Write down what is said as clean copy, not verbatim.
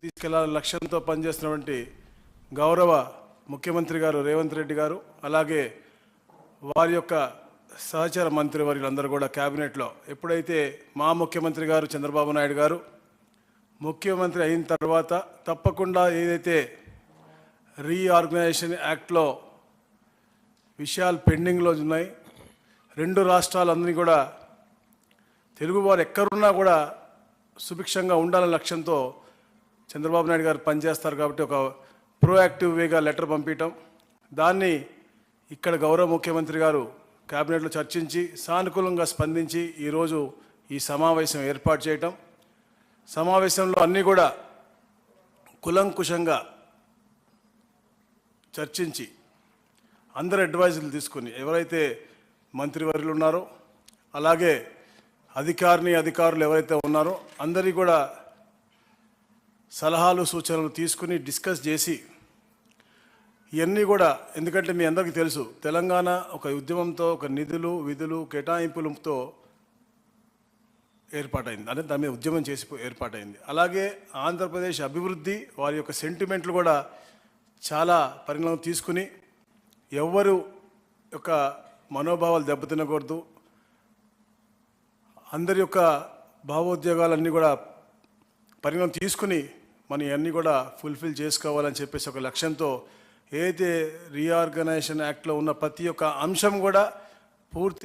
తీసుకెళ్లాలని లక్ష్యంతో పనిచేస్తున్నటువంటి గౌరవ ముఖ్యమంత్రి గారు రేవంత్ రెడ్డి గారు, అలాగే వారి యొక్క సహచర మంత్రివర్యులందరూ కూడా క్యాబినెట్లో ఎప్పుడైతే మా ముఖ్యమంత్రి గారు చంద్రబాబు నాయుడు గారు ముఖ్యమంత్రి అయిన తర్వాత తప్పకుండా ఏదైతే రీఆర్గనైజేషన్ యాక్ట్లో విషయాలు పెండింగ్లో ఉన్నాయి, రెండు రాష్ట్రాలందరినీ కూడా తెలుగువారు ఎక్కడున్నా కూడా సుభిక్షంగా ఉండాలనే లక్ష్యంతో చంద్రబాబు నాయుడు గారు పనిచేస్తారు. కాబట్టి ఒక ప్రోయాక్టివ్ వేగా లెటర్ పంపించటం, దాన్ని ఇక్కడ గౌరవ ముఖ్యమంత్రి గారు క్యాబినెట్లో చర్చించి సానుకూలంగా స్పందించి ఈరోజు ఈ సమావేశం ఏర్పాటు చేయటం, సమావేశంలో అన్నీ కూడా కులంకుశంగా చర్చించి అందరు అడ్వైజులు తీసుకుని ఎవరైతే మంత్రివర్యులు ఉన్నారో అలాగే అధికారులు ఎవరైతే ఉన్నారో అందరి కూడా సలహాలు సూచనలు తీసుకుని డిస్కస్ చేసి ఇవన్నీ కూడా, ఎందుకంటే మీ అందరికీ తెలుసు తెలంగాణ ఒక ఉద్యమంతో ఒక నిధులు విధులు కేటాయింపులతో ఏర్పాటైంది, అంటే దాని మీద ఉద్యమం చేసి ఏర్పాటైంది. అలాగే ఆంధ్రప్రదేశ్ అభివృద్ధి వారి యొక్క సెంటిమెంట్లు కూడా చాలా పరిణామం తీసుకుని ఎవ్వరు యొక్క మనోభావాలు దెబ్బతినకూడదు, అందరి యొక్క భావోద్వేగాలన్నీ కూడా పరిణామం తీసుకుని మనం ఇవన్నీ కూడా ఫుల్ఫిల్ చేసుకోవాలని చెప్పేసి ఒక లక్ష్యంతో ఏదైతే రీఆర్గనైజేషన్ యాక్ట్లో ఉన్న ప్రతి ఒక్క అంశం కూడా పూర్తి